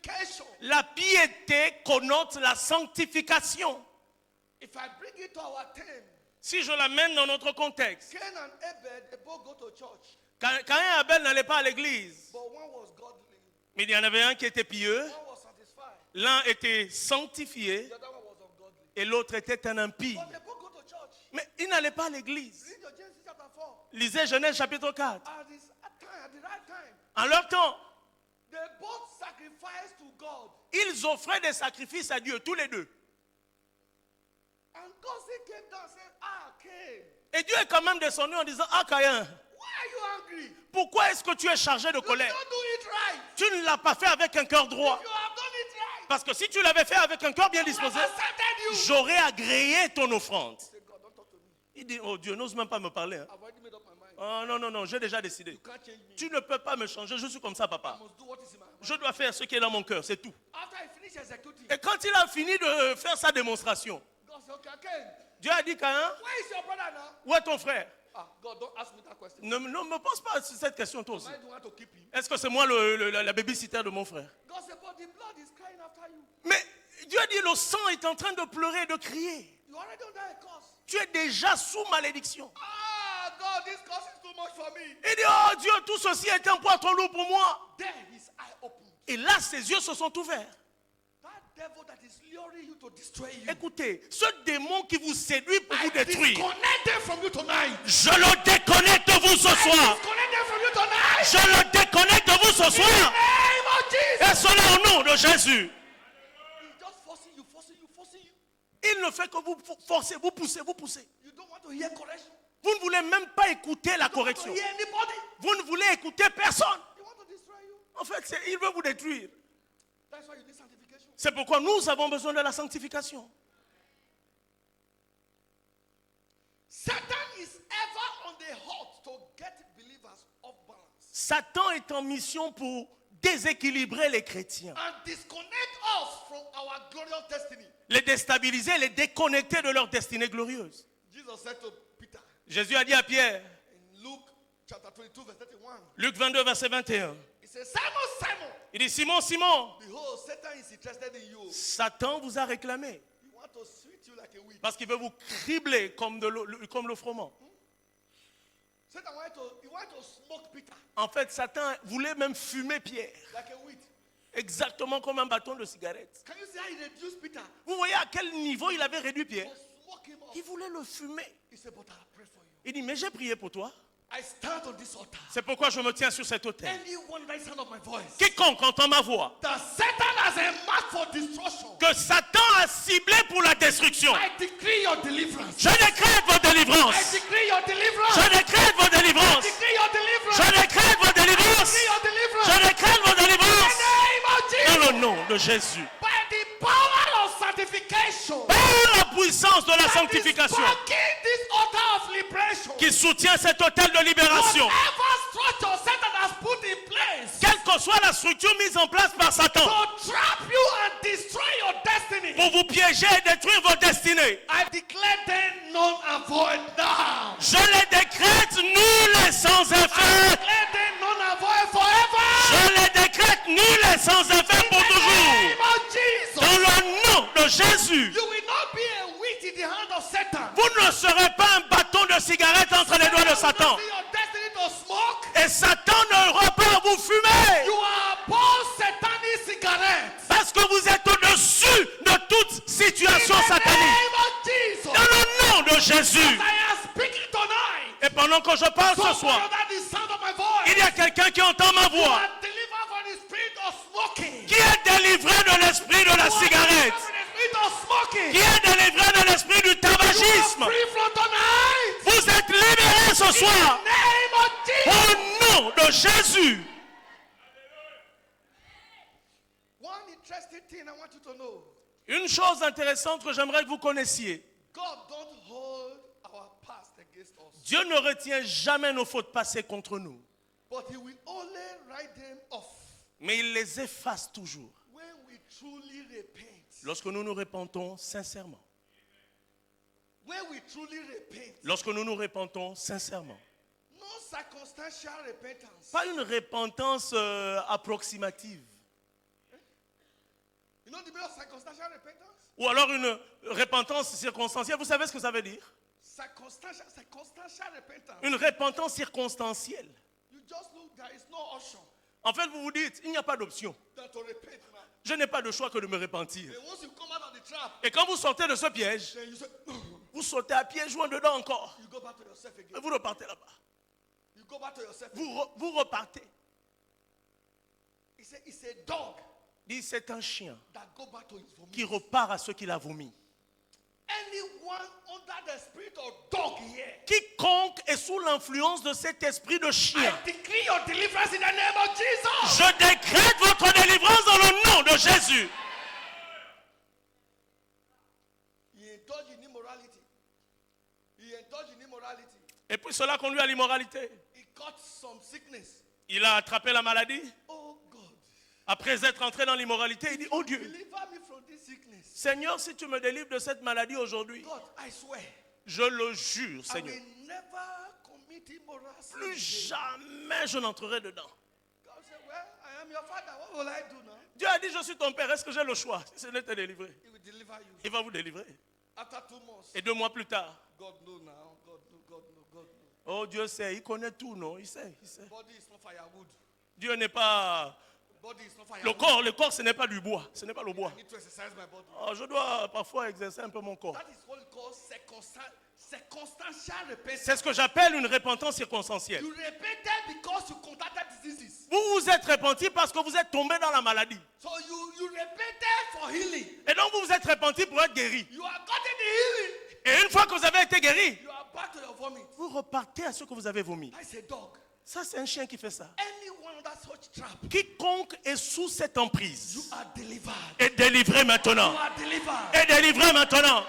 sanctification. La piété connote la sanctification. If I bring it to our term, Si je l'amène dans notre contexte, Cain and Abel, they both go to church, Caïn et Abel n'allaient pas à l'église, but one was godly, mais il y en avait un qui était pieux, one was satisfied, l'un était sanctifié the other one was ungodly. et l'autre était un impie. But they both go to church. Mais ils n'allaient pas à l'église. Read your Genesis chapter 4. Lisez Genèse chapitre 4. At the right time, En leur temps, they both sacrificed to God. ils offraient des sacrifices à Dieu, tous les deux. And God came down and said, Cain, Et Dieu est quand même descendu en disant, ah Caïn, why are you angry? pourquoi est-ce que tu es chargé de You colère? don't do it right. Tu ne l'as pas fait avec un cœur droit. You have done it right. Parce que si tu l'avais fait avec un cœur bien I would disposé, have accepted you. j'aurais agréé ton offrande. Say, God, don't talk to me. Il dit, oh Dieu, n'ose même pas me parler. Hein. I've already made up my mind. Oh non, non, non, j'ai déjà décidé. You can't change me. Tu ne peux pas me changer, je suis comme ça, I papa. must do what is in my mind. Je dois faire ce qui est dans mon cœur, c'est tout. After I finish executing, Et quand il a fini de faire sa démonstration, God said, okay, Cain, Dieu a dit, Caïn, where is your brother now? où est ton frère? God, don't ask me that question. Ne me pose pas cette question toi aussi. Am I the one to keep him? Est-ce que c'est moi la babysitter de mon frère? God said, but the blood is crying after you. Mais Dieu a dit, le sang est en train de pleurer et de crier. You already under a curse. Tu es déjà sous malédiction. God, this curse is too much for me. Il dit, oh Dieu, tout ceci est un poids trop lourd pour moi. Then his eye opened. Et là, ses yeux se sont ouverts. That devil that is luring you to destroy you. Écoutez, ce démon qui vous séduit pour vous détruire, disconnect them from you tonight. je le déconnecte de vous ce soir. Disconnect them from you tonight. Je le déconnecte de vous ce In the soir. name of Jesus. Et cela au nom de Jésus. He's just forcing you, forcing you, forcing you. Il ne fait que vous forcer, vous pousser, vous pousser. You don't want to hear correction. Vous ne voulez même pas écouter la You don't want correction. to hear anybody. Vous ne voulez écouter personne. He want to destroy you. En fait, il veut vous détruire. That's why you need sanctification. C'est pourquoi nous avons besoin de la sanctification. Satan is ever on the hunt to get believers off balance Satan est en mission pour déséquilibrer les chrétiens, and disconnect us from our glorious destiny. les déstabiliser, les déconnecter de leur destinée glorieuse. Jesus said to Peter Jésus a dit à Pierre, in Luke chapter 22 verse 31, Luc 22, verset 21, he said, Simon, Simon, il dit, Simon, Simon, behold, Satan is interested in you. Satan vous a réclamé He want to sweet you like a wheat. parce qu'il veut vous cribler comme le froment. Satan want to smoke Peter En fait, Satan voulait même fumer Pierre, like a wheat. exactement comme un bâton de cigarette. Can you see how he reduced Peter? Vous voyez à quel niveau il avait réduit Pierre? To smoke him off. Il voulait le fumer. He said, but I pray for you. Il dit, mais j'ai prié pour toi. I stand on this altar. C'est pourquoi je me tiens sur cet autel. Anyone that is sound of my voice, Quiconque entend ma voix, that Satan has a mark for destruction, que Satan a ciblé pour la destruction, I decree your deliverance. je décrète vos I délivrances. decree your deliverance. Je décrète vos I délivrances. decree your deliverance. Je décrète vos délivrances. I decree your deliverance. Je décrète vos In the délivrances. name of Dans Jesus. le nom de Jésus. By the power of sanctification. Par la puissance de la That is sanctification backing this altar of liberation. qui soutient cet autel de libération, Whatever structure Satan has put in place quelle que soit la structure mise en place par Satan to trap you and destroy your destiny, pour vous piéger et détruire vos destinées, I declare them null and void now. je les décrète nulles et sans I effet. declare them null and void forever. Je les décrète nulles et sans effet pour In the toujours. name of Jesus. Dans le nom de Jésus. You will not be a wheat in the hand of Satan. Vous ne serez pas un bâton de cigarette entre les doigts de Satan. You will not be your destiny to smoke. Et Satan n'aura pas à vous fumer. You are above satanic cigarettes. Parce que vous êtes au-dessus de toute situation In the satanique. name of Jesus. Dans le nom de Jésus. As I am speaking tonight. Et pendant que je parle ce Somebody soir, under the sound of my voice. il y a quelqu'un qui entend ma You voix, are delivered from the spirit of smoking. qui est délivré de l'esprit de la You are cigarette, delivered from the spirit of smoking. qui est délivré de l'esprit du You tabagisme. are free from tonight. Vous êtes libérés ce In soir. the name of Jesus. Au nom de Jésus. One interesting thing I want you to know. Une chose intéressante que j'aimerais que vous connaissiez. God don't hold our past against us. Dieu ne retient jamais nos fautes passées contre nous, But he will only write them off mais il les efface toujours when we truly repent. lorsque nous nous repentons sincèrement. When we truly repent. Lorsque nous nous repentons sincèrement. No circumstantial repentance. Pas une repentance approximative. know the meaning of circumstantial repentance? Ou alors une repentance circonstancielle. Vous savez ce que ça veut dire? Circumstantial repentance. Une repentance circonstancielle. You just look, there is no option En fait, vous vous dites, il n'y a pas d'option. than to repent now. Je n'ai pas de choix que de me repentir. And once you come out of the trap, Et quand vous sortez de ce piège, then you say, vous sautez à pieds joints dedans encore. you go back to yourself Et again. vous repartez là-bas. You go back to yourself again. Vous repartez. He said, it's a dog Il dit, c'est un chien that go back to his vomit. qui repart à ce qu'il a vomi. Anyone under the spirit of dog here, Quiconque est sous l'influence de cet esprit de chien, I decree your deliverance in the name of Jesus. je décrète votre délivrance dans le nom de Jésus. He indulged in immorality. He indulged in immorality. Et puis cela conduit à l'immoralité. He caught some sickness. Il a attrapé la maladie. Oh God, Après être entré dans l'immoralité, il dit, oh Dieu, deliver me from this sickness. Seigneur, si tu me délivres de cette maladie aujourd'hui, God, I swear, je le jure, I Seigneur, will never commit immorality. plus jamais je n'entrerai dedans. God said, well, I am your father. What will I do now? Dieu a dit, je suis ton père, est-ce que j'ai le choix? Si ce n'est te délivrer, He will deliver you. il va vous délivrer. After 2 months, Et 2 mois plus tard, God know now. God know. God know. God know. oh Dieu sait, il connaît tout, non? Il sait, il sait. Body is not firewood. Dieu n'est pas... Body is not Le firewood. corps, ce n'est pas du bois, ce n'est pas le bois. I need to exercise my body. Oh, je dois parfois exercer un peu mon corps. That is what we call circumstantial repentance. C'est ce que j'appelle une repentance circonstancielle. You repented because you contracted diseases. Vous vous êtes repenti parce que vous êtes tombé dans la maladie. So you repented for healing. Et donc vous vous êtes repenti pour être guéri. You are gotten the healing. Et une fois que vous avez été guéri, You are back to your vomit. vous repartez à ce que vous avez vomi. That's a dog. Ça, c'est un chien qui fait ça. Anyone that such trap, Quiconque est sous cette emprise you are delivered. est délivré You maintenant. are delivered. Est délivré maintenant.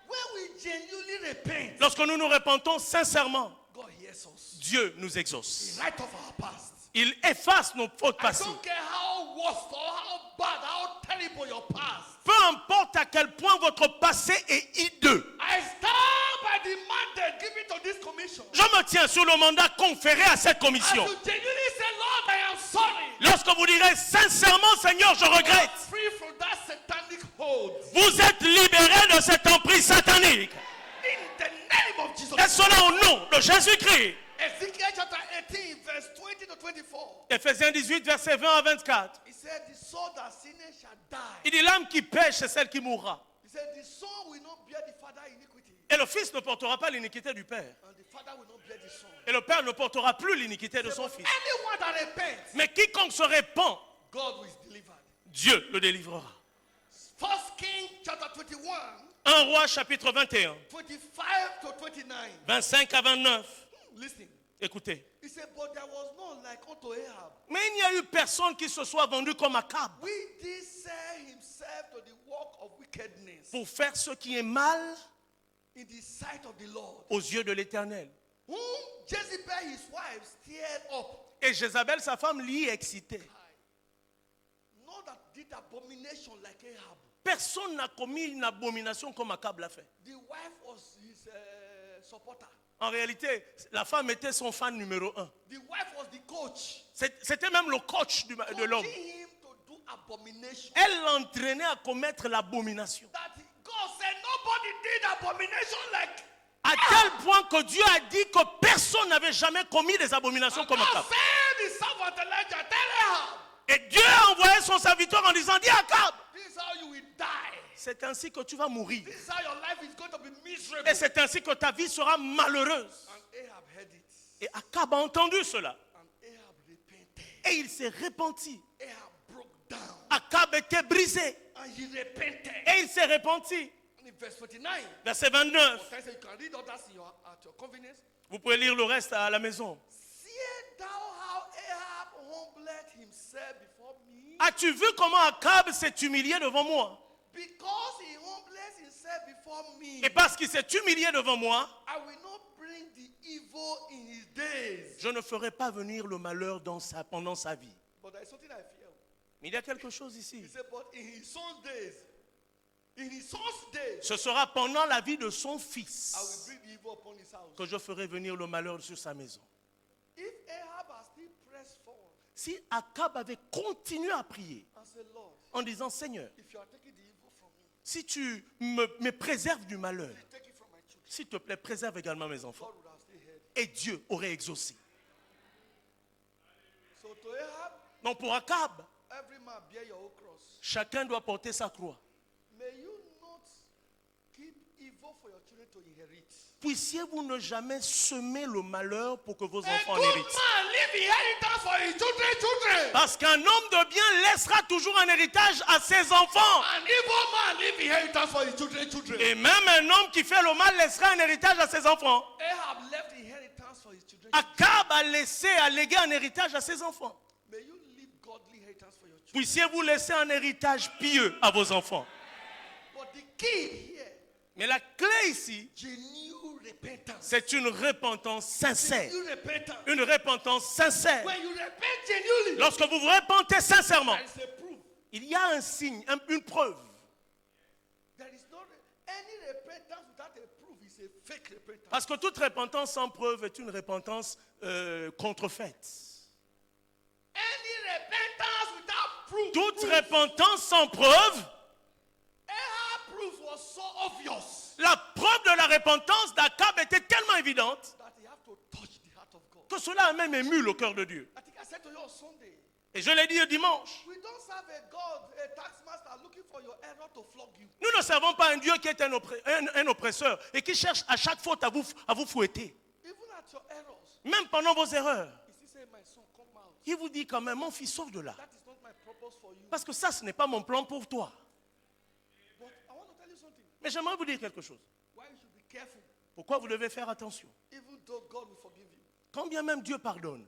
When we genuinely repent, Lorsque nous nous repentons sincèrement, God hears us. Dieu nous exauce. He writes off our past. Il efface nos fautes I passées. don't care how worst or how bad, how terrible your past. Peu importe à quel point votre passé est hideux. I stand by the mandate given to this commission. Je me tiens sur le mandat conféré à cette As commission. you genuinely say, Lord, I am sorry. Lorsque vous direz sincèrement, Seigneur, je You are regrette. free from that satanic hold. Vous êtes libérés de cette emprise satanique. In the name of Jesus. Et cela au nom de Jésus-Christ. Ezekiel chapter 18, verse 20 to 24. Éphésiens 18, versets 20 à 24. He said, the soul that sinneth shall die. Il dit, l'âme qui pêche, c'est celle qui mourra. He said, the son will not bear the father iniquity. Et le fils ne portera pas l'iniquité du père. And the father will not bear the son. Et le père ne portera plus l'iniquité de He said, son but fils. anyone that repents, Mais quiconque se répand, God will deliver. Dieu le délivrera. 1 Kings chapter 21, 1 Roi chapitre 21, 25 to 29. 25 à 29. Listen. Écoutez. He said, but there was none like unto Ahab. Mais il n'y a eu personne qui se soit vendu comme Akab We did sell himself to the work of wickedness pour faire ce qui est mal in the sight of the Lord, aux yeux de l'Éternel. whom Jezebel his wife stirred up. Et Jézabel, sa femme, l'y excitait. None that did abomination like Ahab. Personne n'a commis une abomination comme Akab l'a fait. The wife was his supporter. En réalité, la femme était son fan numéro 1. The wife was the coach. C'était même le coach de l'homme. Coaching him to do abomination. Elle l'entraînait à commettre l'abomination. That God said nobody did abomination like. À tel point que Dieu a dit que personne n'avait jamais commis des abominations comme God Akab. said the servant Elijah, tell Ahab, Et Dieu a envoyé son serviteur en disant, dis à Akab, this is how you will die. c'est ainsi que tu vas mourir. This is how your life is going to be miserable. Et c'est ainsi que ta vie sera malheureuse. And Ahab heard it. Et Akab a entendu cela. And Ahab repented. Et il s'est repenti. Ahab broke down. Akab était brisé. And he repented. Et il s'est repenti. And in verse 29, Verset 29. sometimes you can read others at your convenience. Vous pouvez lire le reste à la maison. Seest thou how Ahab humbled himself before me? As-tu vu comment Akab s'est humilié devant moi? Because he humbles himself before me, Et parce qu'il s'est humilié devant moi, I will not bring the evil in his days. je ne ferai pas venir le malheur pendant sa vie. But there is something I fear. Mais il y a quelque chose ici. He said, but in his son's days, Ce sera pendant la vie de son I will fils bring the evil upon his house. que je ferai venir le malheur sur sa maison. If Ahab has still pressed forward, Si Akab avait continué à prier and say, Lord, en disant, Seigneur, if you are taking the evil from me, si tu me préserves du malheur, you take it from my children. s'il te plaît, préserve également mes enfants. God would have still heard. Et Dieu aurait exaucé. So to Ahab, Donc pour Akab, every man bear your own cross. chacun doit porter sa croix. May you not keep evil for your children to inherit. Puissiez-vous ne jamais semer le malheur pour que vos A enfants en good héritent. man leave inheritance for his children. Parce qu'un homme de bien laissera toujours un héritage à ses enfants. An evil man leave inheritance for his children. Et même un homme qui fait le mal laissera un héritage à ses enfants. Ahab left inheritance for his children. Akab a légué un héritage à ses enfants. May you leave godly inheritance for your children. Puissiez-vous laisser un héritage pieux à vos enfants. But the key here, Mais la clé ici, genuine repentance. c'est une repentance sincère. Genuine repentance. Une repentance sincère. When you repent genuinely, Lorsque vous vous repentez sincèrement, there is a proof. il y a un signe, une preuve. There is no any repentance without a proof is a fake repentance. Parce que toute repentance sans preuve est une repentance contrefaite. Any repentance without proof. Toute repentance sans preuve, Ahab proof was so obvious la preuve de la repentance d'Akab était tellement évidente that he have to touch the heart of God. que cela a même ému le cœur de Dieu. I think I said to you on Sunday, Et je l'ai dit dimanche. we don't serve a God, a tax master looking for your error to flog you. Nous ne servons pas un Dieu qui est un oppresseur et qui cherche à chaque faute à vous fouetter. Even at your errors, Même pendant vos erreurs, he still say, my son, come out. il vous dit quand même, mon fils, sors de là. That is not my purpose for you. Parce que ça, ce n'est pas mon plan pour toi. But I want to tell you something. Mais j'aimerais vous dire quelque chose. Why you should be careful, Pourquoi vous devez faire attention? even though God will forgive you. Quand bien même Dieu pardonne,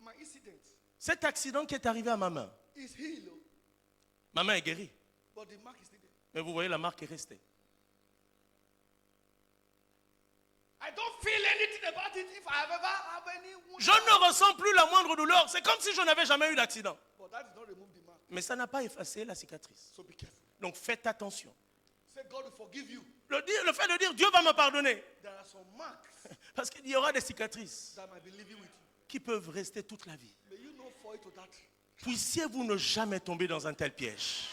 My incident cet accident qui est arrivé à ma main, is healed, ma main est guérie. but the mark is still there. Mais vous voyez, la marque est restée. I don't feel anything about it if I have ever have any wound. Je ne ressens plus la moindre douleur. C'est comme si je n'avais jamais eu d'accident. But that does not remove the mark. Mais ça n'a pas effacé la cicatrice. So be careful. Donc faites attention. Say God will forgive you. Le fait de dire Dieu va me pardonner, There are some marks parce qu'il y aura des cicatrices that might be living with you. qui peuvent rester toute la vie. May you not fall into that. Puissiez-vous ne jamais tomber dans un tel piège.